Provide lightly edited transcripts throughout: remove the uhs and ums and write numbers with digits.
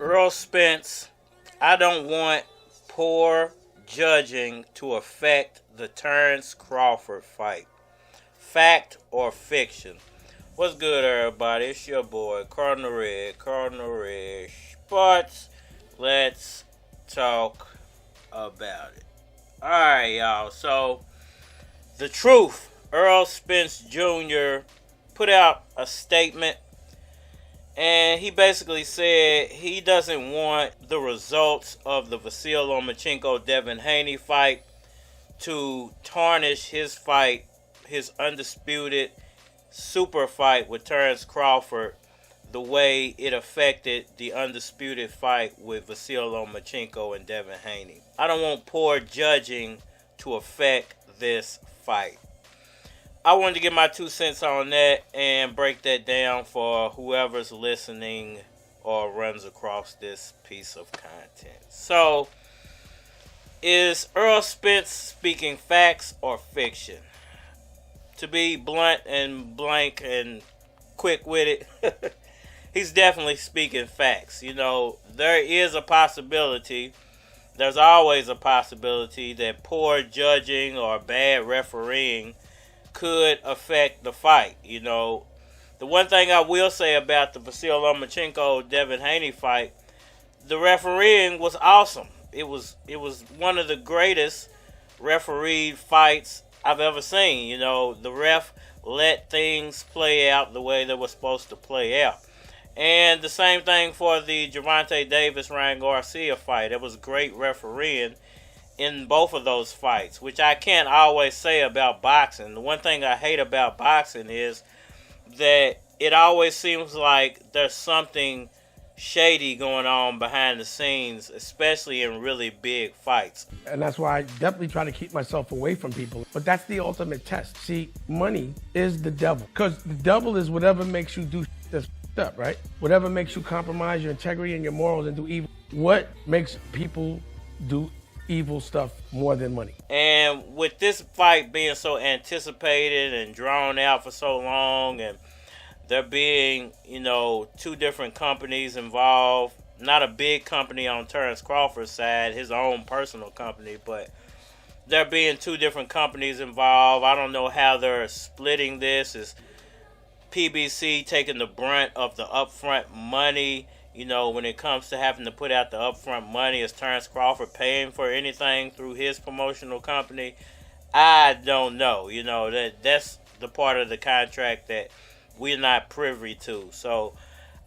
Errol Spence, I don't want poor judging to affect the Terence Crawford fight. Fact or fiction? What's good, everybody? It's your boy, Cardinal Sports. Let's talk about it. Alright, y'all. So, the truth. Errol Spence Jr. put out a statement, and he basically said he doesn't want the results of the Vasyl Lomachenko-Devin Haney fight to tarnish his fight, his undisputed super fight with Terence Crawford, the way it affected the undisputed fight with Vasyl Lomachenko and Devin Haney. I don't want poor judging to affect this fight. I wanted to get my 2 cents on that and break that down for whoever's listening or runs across this piece of content. So, is Errol Spence speaking facts or fiction? To be blunt and blank and quick with it, he's definitely speaking facts. You know, there is a possibility, there's always a possibility that poor judging or bad refereeing could affect the fight. You know, the one thing I will say about the Vasyl Lomachenko-Devin Haney fight, the refereeing was awesome. It was one of the greatest refereed fights I've ever seen. You know, the ref let things play out the way they were supposed to play out. And the same thing for the Gervonta Davis-Ryan Garcia fight. It was great refereeing in both of those fights, which I can't always say about boxing. The one thing I hate about boxing is that it always seems like there's something shady going on behind the scenes, especially in really big fights. And that's why I definitely try to keep myself away from people. But that's the ultimate test. See, money is the devil. Because the devil is whatever makes you do that's up, right? Whatever makes you compromise your integrity and your morals and do evil. What makes people do evil stuff more than money? And with this fight being so anticipated and drawn out for so long, and there being, you know, two different companies involved, not a big company on Terence Crawford's side, his own personal company, but there being two different companies involved, I don't know how they're splitting this. Is PBC taking the brunt of the upfront money? You know, when it comes to having to put out the upfront money, is Terence Crawford paying for anything through his promotional company? I don't know. You know, that's the part of the contract that we're not privy to. So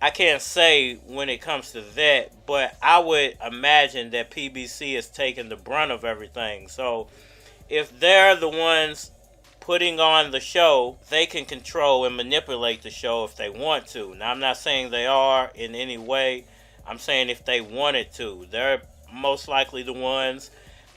I can't say when it comes to that, but I would imagine that PBC is taking the brunt of everything. So if they're the ones putting on the show, they can control and manipulate the show if they want to. Now, I'm not saying they are in any way. I'm saying if they wanted to. They're most likely the ones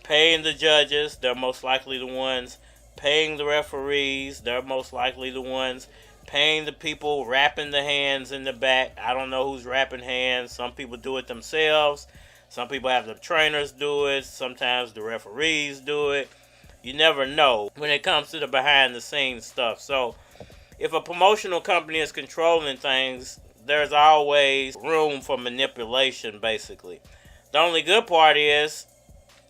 paying the judges. They're most likely the ones paying the referees. They're most likely the ones paying the people wrapping the hands in the back. I don't know who's wrapping hands. Some people do it themselves. Some people have the trainers do it. Sometimes the referees do it. You never know when it comes to the behind-the-scenes stuff. So if a promotional company is controlling things, there's always room for manipulation, basically. The only good part is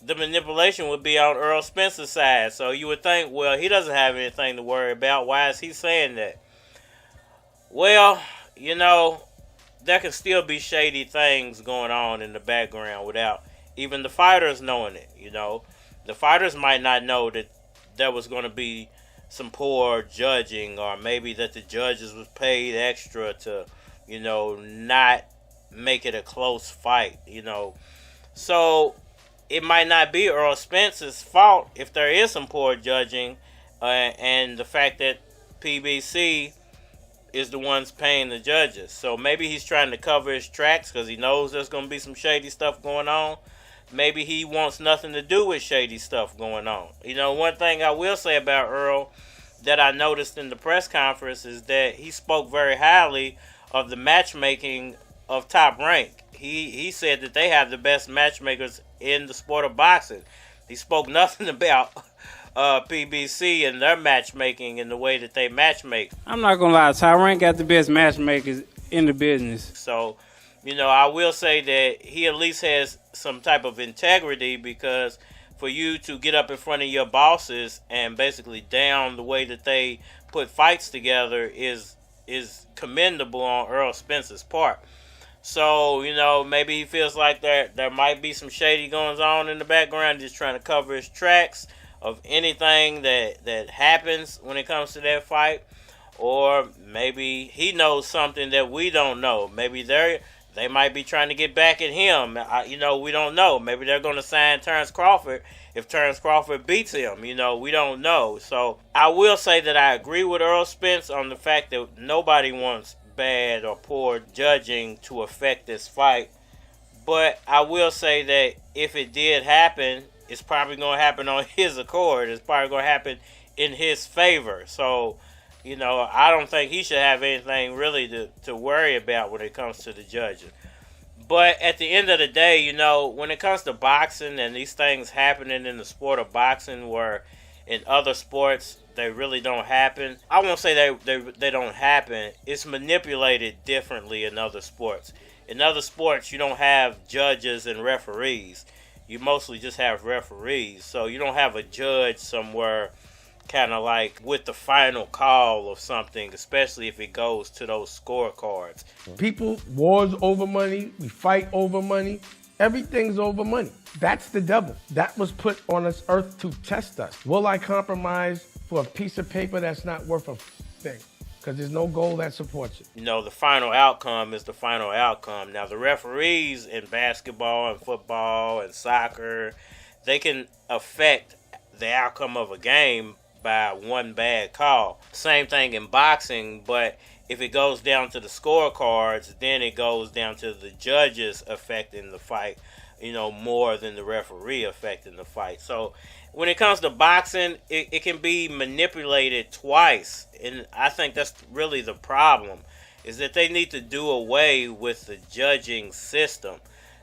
the manipulation would be on Errol Spence's side. So you would think, well, he doesn't have anything to worry about. Why is he saying that? Well, you know, there can still be shady things going on in the background without even the fighters knowing it, you know. The fighters might not know that there was going to be some poor judging, or maybe that the judges was paid extra to, you know, not make it a close fight, you know. So it might not be Errol Spence's fault if there is some poor judging, and the fact that PBC is the ones paying the judges. So maybe he's trying to cover his tracks because he knows there's going to be some shady stuff going on. Maybe he wants nothing to do with shady stuff going on. You know, one thing I will say about Earl that I noticed in the press conference is that he spoke very highly of the matchmaking of Top Rank. He said that they have the best matchmakers in the sport of boxing. He spoke nothing about PBC and their matchmaking and the way that they matchmake. I'm not gonna lie, Tyron got the best matchmakers in the business. So, I will say that he at least has some type of integrity, because for you to get up in front of your bosses and basically down the way that they put fights together is commendable on Errol Spence's part. So, maybe he feels like there might be some shady goings on in the background, just trying to cover his tracks of anything that happens when it comes to that fight. Or maybe he knows something that we don't know. Maybe they might be trying to get back at him. We don't know. Maybe they're going to sign Terence Crawford if Terence Crawford beats him. We don't know. So I will say that I agree with Errol Spence on the fact that nobody wants bad or poor judging to affect this fight. But I will say that if it did happen, it's probably going to happen on his accord. It's probably going to happen in his favor. So, I don't think he should have anything really to worry about when it comes to the judging. But at the end of the day, when it comes to boxing and these things happening in the sport of boxing, where in other sports they really don't happen. I won't say they don't happen. It's manipulated differently in other sports. In other sports, you don't have judges and referees. You mostly just have referees. So you don't have a judge somewhere kind of like with the final call of something, especially if it goes to those scorecards. People, wars over money, we fight over money. Everything's over money. That's the devil. That was put on this earth to test us. Will I compromise for a piece of paper that's not worth a thing? Because there's no goal that supports it. The final outcome is the final outcome. Now, the referees in basketball and football and soccer, they can affect the outcome of a game by one bad call. Same thing in boxing, but if it goes down to the scorecards, then it goes down to the judges affecting the fight, more than the referee affecting the fight. So when it comes to boxing, it can be manipulated twice. And I think that's really the problem, is that they need to do away with the judging system.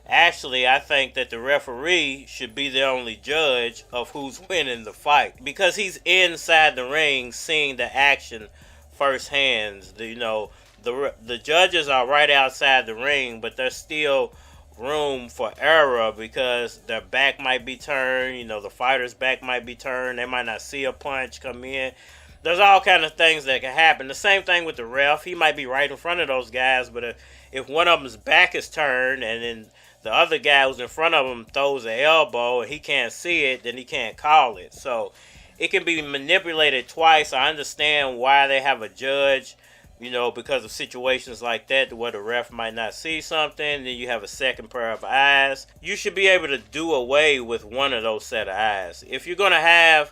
Actually, I think that the referee should be the only judge of who's winning the fight, because he's inside the ring seeing the action firsthand. The judges are right outside the ring, but there's still room for error because their back might be turned. The fighter's back might be turned. They might not see a punch come in. There's all kind of things that can happen. The same thing with the ref. He might be right in front of those guys, but if one of them's back is turned and then the other guy who's in front of him throws an elbow and he can't see it, then he can't call it. So it can be manipulated twice. I understand why they have a judge, because of situations like that where the ref might not see something, then you have a second pair of eyes. You should be able to do away with one of those set of eyes. If you're going to have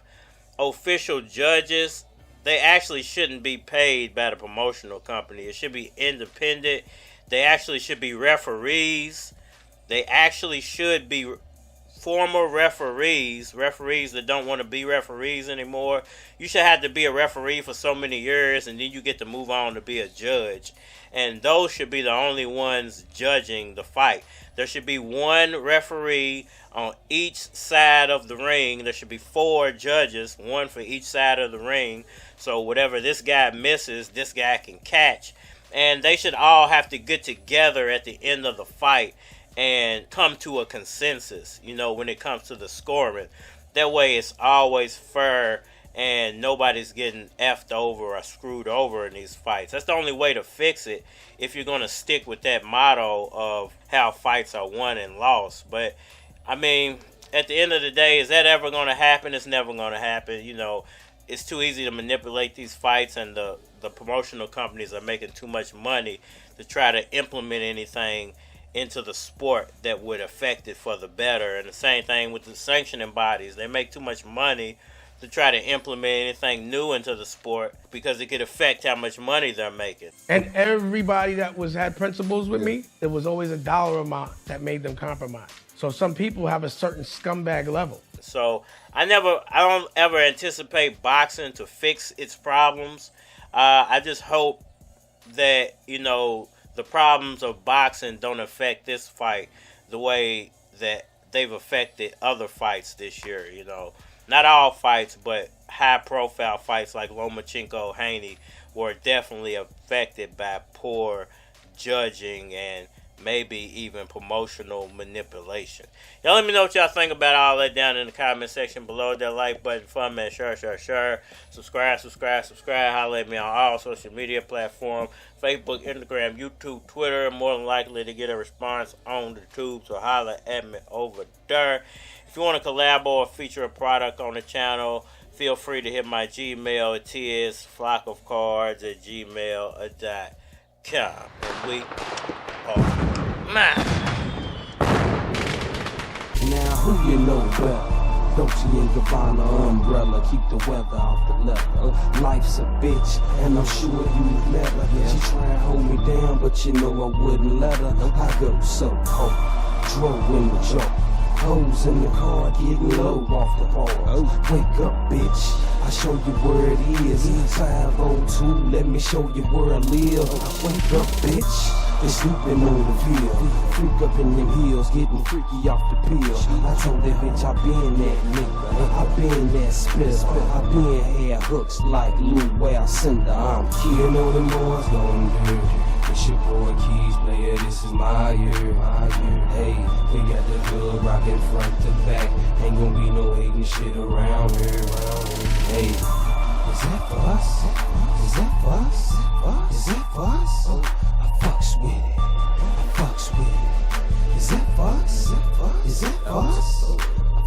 official judges, they actually shouldn't be paid by the promotional company. It should be independent. They actually should be referees. They actually should be former referees that don't want to be referees anymore. You should have to be a referee for so many years, and then you get to move on to be a judge. And those should be the only ones judging the fight. There should be one referee on each side of the ring. There should be 4 judges, one for each side of the ring. So whatever this guy misses, this guy can catch. And they should all have to get together at the end of the fight and come to a consensus, when it comes to the scoring. That way it's always fair and nobody's getting effed over or screwed over in these fights. That's the only way to fix it, if you're going to stick with that motto of how fights are won and lost. But, at the end of the day, is that ever going to happen? It's never going to happen. It's too easy to manipulate these fights, and the promotional companies are making too much money to try to implement anything into the sport that would affect it for the better. And the same thing with the sanctioning bodies. They make too much money to try to implement anything new into the sport because it could affect how much money they're making. And everybody that had principles with me, it was always a dollar amount that made them compromise. So some people have a certain scumbag level. So I don't ever anticipate boxing to fix its problems. I just hope that, the problems of boxing don't affect this fight the way that they've affected other fights this year. You know, not all fights, but high-profile fights like Lomachenko-Haney were definitely affected by poor judging and maybe even promotional manipulation. Y'all let me know what y'all think about all that down in the comment section below. That like button for me, share. Subscribe. Holler at me on all social media platforms. Facebook, Instagram, YouTube, Twitter. More than likely to get a response on the tube, so holler at me over there. If you want to collab or feature a product on the channel, feel free to hit my Gmail. It is flockofcards@gmail.com. And we are mine. Now who you know better? Dolce & Gabbana umbrella, keep the weather off the leather. Life's a bitch, and I'm sure you've met her. She try and hold me down, but you know I wouldn't let her. I go so cold, drove in the joke. Hoes in the car, getting low off the bars. Wake up, bitch, I'll show you where it is. 502, let me show you where I live. Wake up, bitch, they sleeping on the field. Freak up in them heels, getting freaky off the pill. I told that bitch I been that nigga, I been that spitter. I been had hooks like Lou Well Cinder. I'm killing all them boys going dirty. It's your boy Keys, player, this is my year. Hey, we got the good rockin' front to back. Ain't gonna be no hating shit around here. Hey, is that for us? Is that for us? Is that for us? I fucks with it. Is that for us? Is that for us? I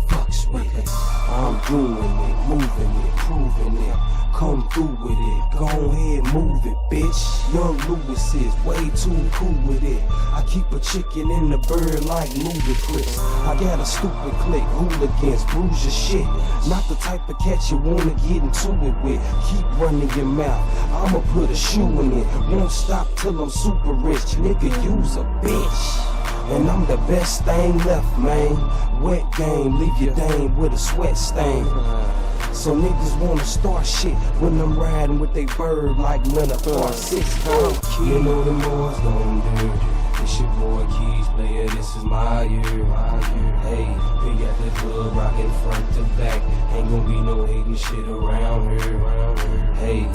fucks with it. I'm doing it, moving it, proving it. Come through with it, go ahead, move it, bitch. Young Lewis is way too cool with it. I keep a chicken in the bird like Ludacris. I got a stupid clique, hooligans, bruise your shit. Not the type of cat you wanna get into it with. Keep running your mouth, I'ma put a shoe in it. Won't stop till I'm super rich, nigga, you's a bitch. And I'm the best thing left, man. Wet game, leave your dame with a sweat stain. So niggas wanna start shit when I'm riding with they bird like Leonard Part 6. You know them boys going dirty. It's your boy Keys, player, this is my year. Hey, we got the club rockin' front to back. Ain't gonna be no hating shit around here. Hey.